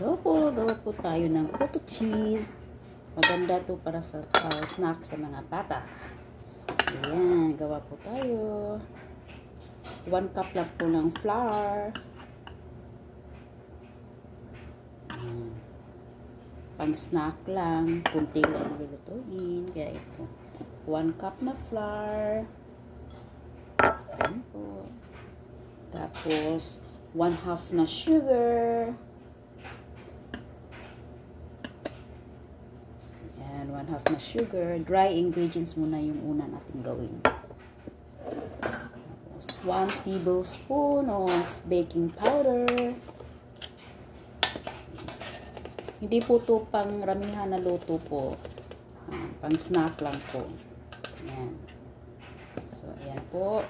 Gawa po tayo ng cottage cheese. Maganda to para sa snack sa mga bata. Ayan, gawa po tayo. 1 cup lang po ng flour. Pang snack lang, kunti lang lulutuin. Kaya ito, 1 cup na flour. Ayan po. Tapos 1/2 na sugar. Ayan, 1/2 na sugar. Dry ingredients muna yung una natin gawin. Tapos 1 tablespoon of baking powder. Hindi po to pang ramihan na luto po. Pang snack lang po. Ayan. So, ayan po.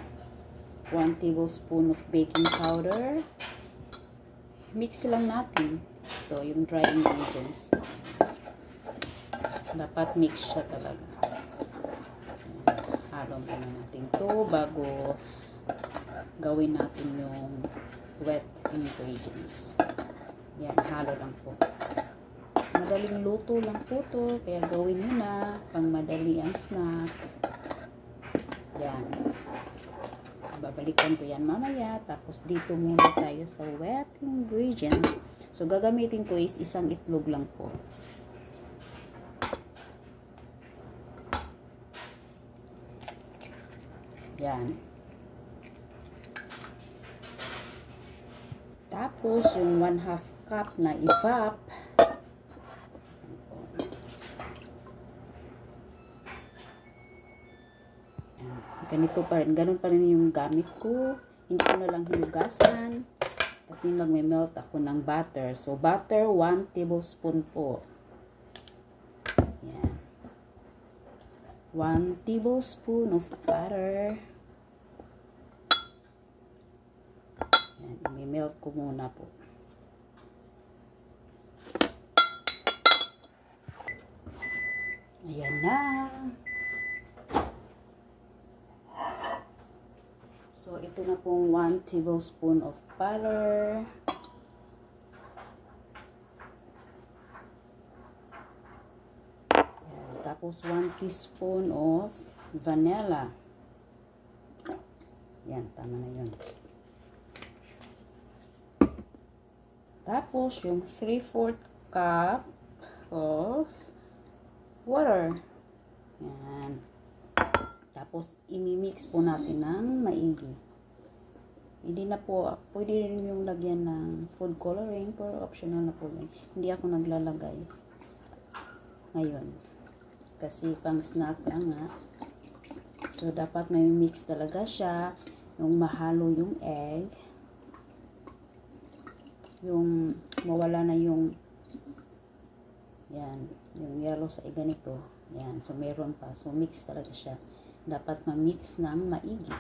1 tablespoon of baking powder. Mix lang natin. Ito, yung dry ingredients. Dapat mix siya talaga. Halo muna natin to bago gawin natin yung wet ingredients. Yan, halo lang po. Madaling luto lang po to, kaya gawin nyo na pang madali ang snack. Yan. Babalikan ko yan mamaya. Tapos dito muna tayo sa wet ingredients. So gagamitin ko is isang itlog lang po. Yan. Tapos yung 1/2 cup na evap. Ganito pa rin. Ganun pa rin yung gamit ko. Hindi ko na lang hinugasan. Kasi magme-melt ako ng butter. So, butter, 1 tablespoon po. Yan. 1 tablespoon of butter. Yan. I-melt ko muna po. Ayan na. So, ito na pong 1 tablespoon of butter. Ayan. Tapos, 1 teaspoon of vanilla. Yan, tama na yun. Tapos, yung 3/4 cup of water. Yan. Tapos, imimix po natin ng maigi. Hindi na po, pwede rin yung lagyan ng food coloring, pero optional na po yun. Hindi ako naglalagay ngayon. Kasi pang snack lang nga. So, dapat may mix talaga siya. Yung mahalo yung egg. Yung mawala na yung yan, yung yellow sa ganito. Yan, so meron pa. So, mix talaga siya. Dapat ma-mix ng maigi.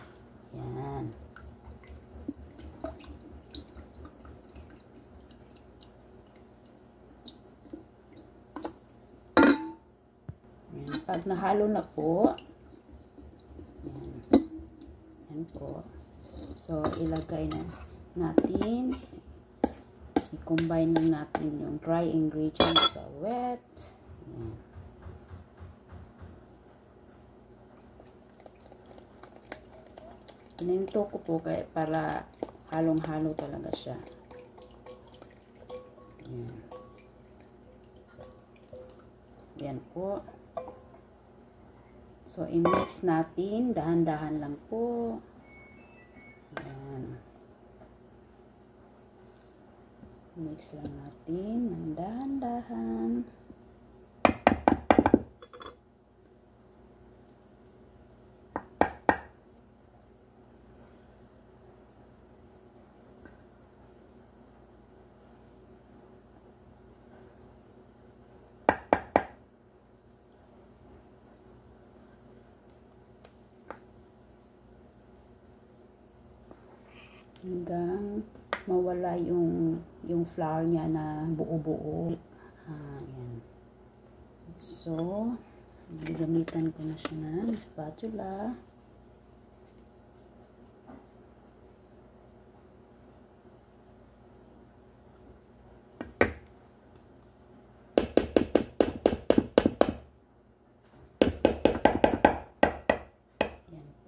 Yan. Yan. Pag nahalo na po, yan. Yan po. So, ilagay na natin. I-combine lang natin yung dry ingredients sa wet. Yan. Pininto ko po kaya para halong-halo talaga siya. Yan. Yan po. So, i-mix natin. Dahan-dahan lang po. Yan. Mix lang natin ng dahan-dahan. Hanggang mawala yung flour niya na buo-buo. Ayan. So, gagamitan ko na siya ng spatula.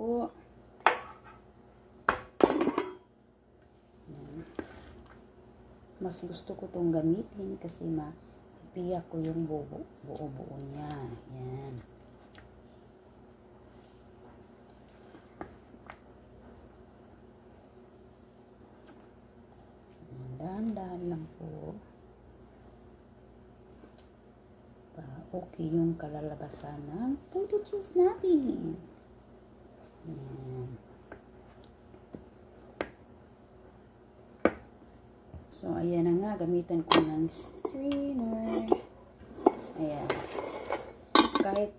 po. Yan. Mas gusto ko itong gamitin kasi mapiyak ko yung buo-buo niya. Yan. Dahan-dahan lang po. Para okay yung kalalabasan ng potato cheese natin. Yan. So, ayan na nga. Gamitan ko ng strainer. Ayan. Kahit,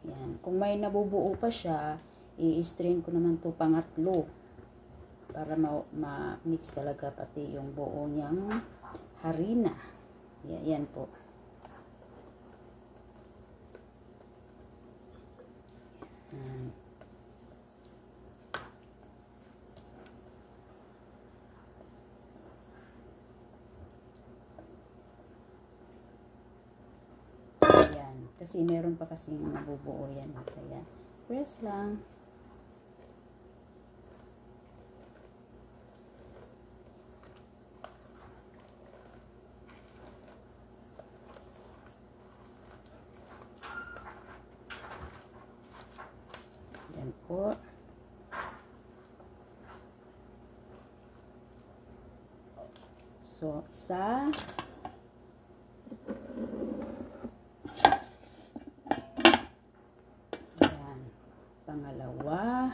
yan. Kung may nabubuo pa siya, i-strain ko naman to pangatlo. Para ma-mix talaga pati yung buo niyang harina. Yan po. Yan. Kasi meron pa kasing nabubuo yan. Kaya, press lang. Yan po. So, isa. Pangalawa.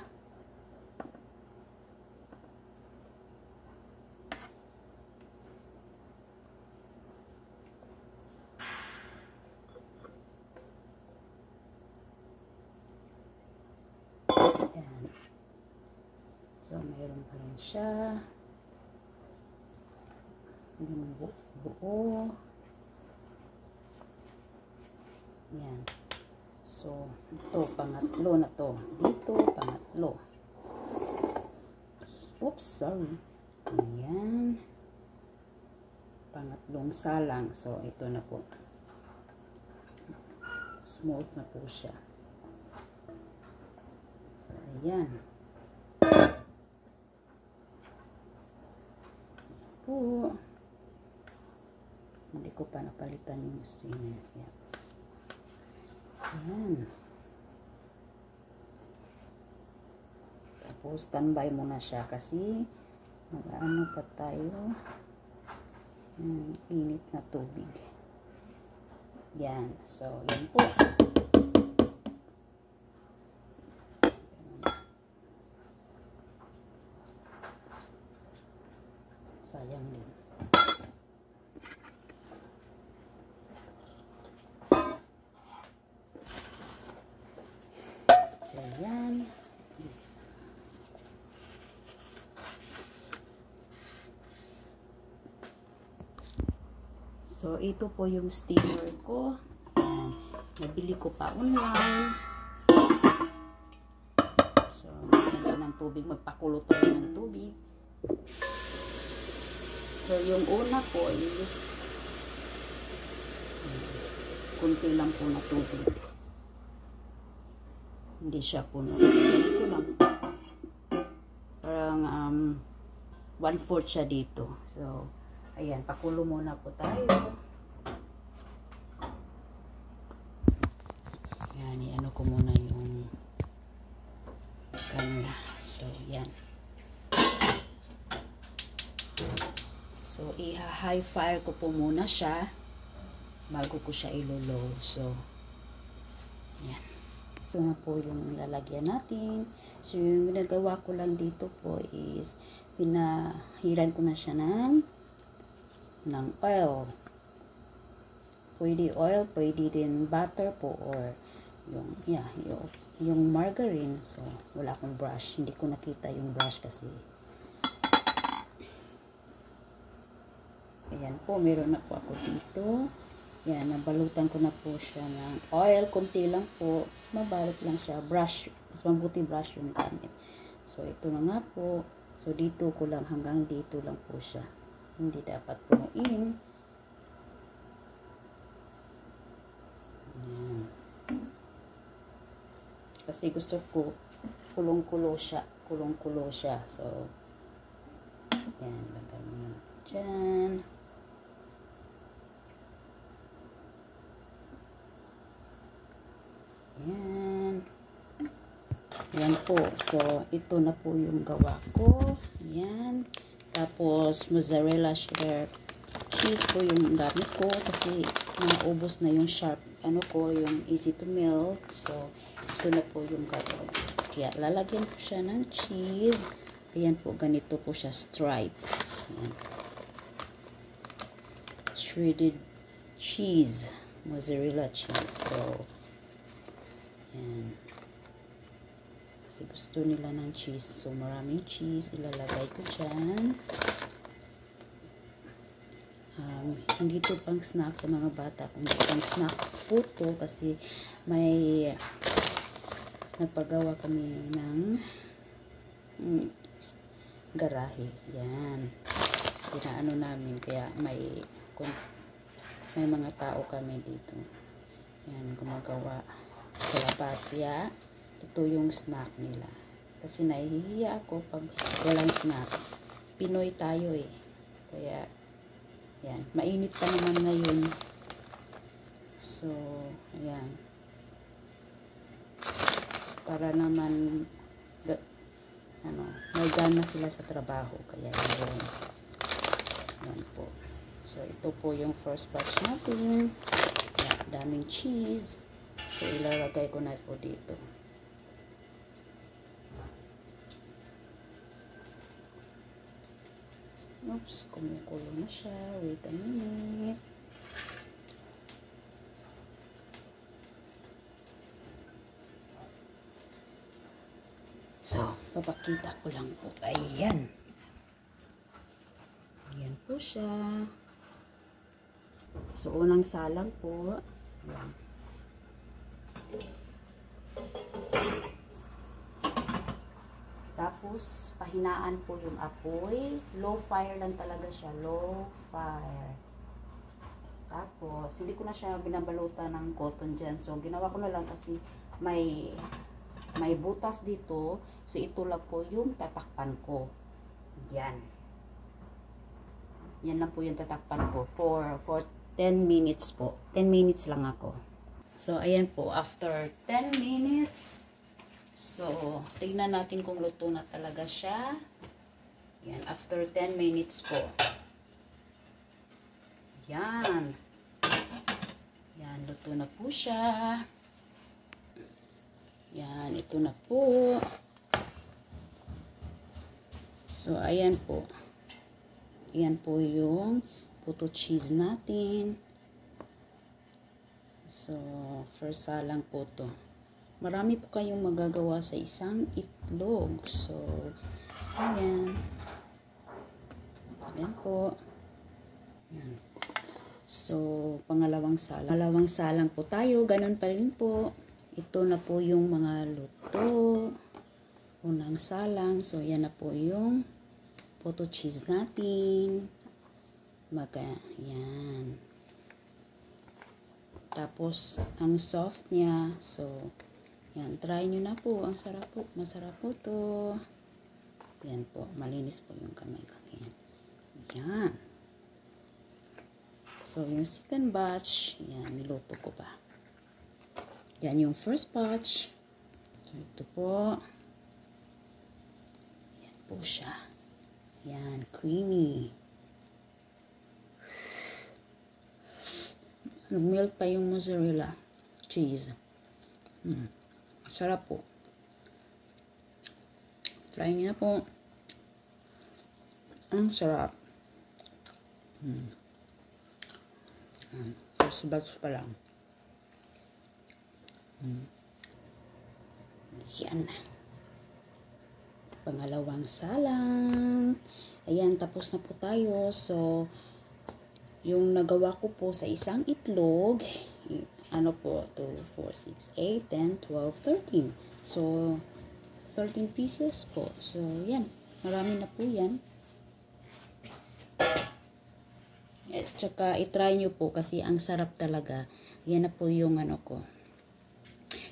Ayan. So, mayroon pa rin siya. Yung buo. Ayan. So, ito, pangatlo na to. Dito, pangatlo. Oops, sorry. Ayan. Pangatlong salang. So, ito na po. Smooth na po siya. So, ayan. Po. Hindi ko pa napalitan yung strainer. Ayan. Ayan. Tapos, standby muna siya kasi mag-ano pa tayo ng init na tubig. Yan. So, yan po. Sayang din. Ayan. So, ito po yung steamer ko. Ayan. Nabili ko pa online. So, ganito ng tubig. Magpakulo tayo ng tubig. So, yung una po is kunti lang po na tubig. Hindi siya puno. Ganito lang. Parang 1/4 siya dito. So, ayan. Pakulo muna po tayo. Ayan. I-ano ko muna yung camera. So, ayan. So, i-high fire ko po muna siya bago ko siya ilo-low. So, ayan. Ito na po yung lalagyan natin. So, yung ginagawa ko lang dito po is pinahiran ko na siya ng oil. Pwede oil, pwede din butter po or yung margarine. So, wala akong brush. Hindi ko nakita yung brush kasi. Ayan po, meron na po ako dito. Yan, nabalutan ko na po siya ng oil. Kunti lang po. Mas mabalot lang siya. Brush. Mas mabuti brush yung gamit. So, ito na nga po. So, dito ko lang. Hanggang dito lang po siya. Hindi dapat punuin. Yan. Kasi gusto ko kulong-kulo siya. Kulong-kulo siya. So, yan. Lagay mo na dyan. Yan. Yan po. So, ito na po yung gawa ko. Yan. Tapos, mozzarella cheese po yung gamit ko kasi naubos na yung sharp, yung easy to melt. So, ito na po yung gagawin. Kaya, lalagyan ko siya ng cheese. Ayan po, ganito po siya, stripe. Ayan. Shredded cheese. Mozzarella cheese. So, ayan. Kasi gusto nila ng cheese. So, maraming cheese. Ilalagay ko dyan. Hindi to pang snack sa mga bata. Kung pang snack po to kasi may nagpagawa kami ng garahe. Yan. Pinaano namin. Kaya may mga tao kami dito. Yan. Gumagawa sa labas. Kaya ito yung snack nila. Kasi nahihiya ako pag walang snack. Pinoy tayo eh. Kaya yan. Mainit pa naman ngayon. So, ayan. Para naman may gana sila sa trabaho. Kaya yun. Yan po. So, ito po yung first batch natin. Yan, daming cheese. So, ilalagay ko na po dito. Oops, kumukulo na siya. Wait a minute. So, papakita ko lang po. Ayan. Ayan po siya. So, unang salang po. Ayan. Tapos, pahinaan po yung apoy. Low fire lang talaga siya. Low fire. Tapos, hindi ko na siya binabalutan ng cotton dyan. So, ginawa ko na lang kasi may butas dito. So, ito lang po yung tatakpan ko. Yan. Yan lang po yung tatakpan ko. For 10 minutes po. 10 minutes lang ako. So, ayan po. After 10 minutes, so, tignan natin kung luto na talaga siya. Yan. After 10 minutes po. Yan. Yan. Luto na po siya. Yan. Ito na po. So, ayan po. Ayan po yung puto cheese natin. So, first salang po to. Marami po kayong magagawa sa isang itlog. So, ayan. Ayan po. Ayan. So, pangalawang salang. Pangalawang salang po tayo. Ganun pa rin po. Ito na po yung mga luto. Unang salang. So, yan na po yung puto cheese natin. Yan. Tapos, ang soft niya. So, yan. Try nyo na po. Ang sarap po. Masarap po to. Yan po. Malinis po yung kamay ko. Yan. Yan. So, yung second batch. Yan. Niluto ko pa. Yan yung first batch. So, ito po. Yan po siya. Yan. Creamy. Nag-melt pa yung mozzarella cheese. Sarap po. Try niyo na po. Ang sarap. First batch pa lang. Yan. Pangalawang salang. Ayan, tapos na po tayo. So, yung nagawa ko po sa isang itlog, ano po, 2, 4, 6, 8, 10, 12, 13. So, 13 pieces po. So, yan. Marami na po yan. At saka, itry nyo po kasi ang sarap talaga. Yan na po yung ano ko.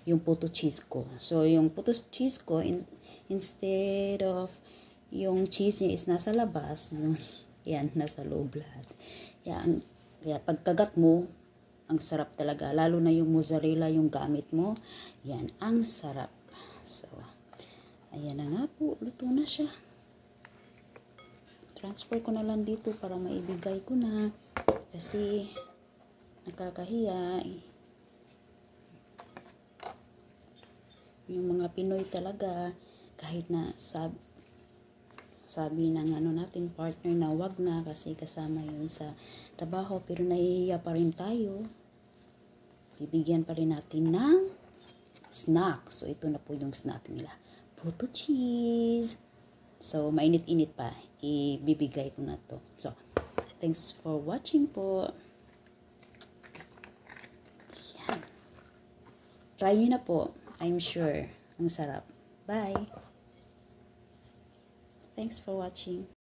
yung puto cheese ko. So, yung puto cheese ko, instead of yung cheese niya is nasa labas, yan, nasa loob lahat. Yan, kaya pagkagat mo, ang sarap talaga. Lalo na yung mozzarella yung gamit mo. Yan, ang sarap. So, ayan na nga po. Luto na siya. Transfer ko na lang dito para maibigay ko na. Kasi, nakakahiya. Yung mga Pinoy talaga, kahit na sabi ng natin partner na wag na kasi kasama yun sa trabaho, pero nahihiya pa rin tayo. Bibigyan pa rin natin ng snack. So, ito na po yung snack nila. Puto cheese. So, mainit-init pa. Ibibigay ko na to. So, thanks for watching po. Yan. Try nyo na po. I'm sure. Ang sarap. Bye. Thanks for watching.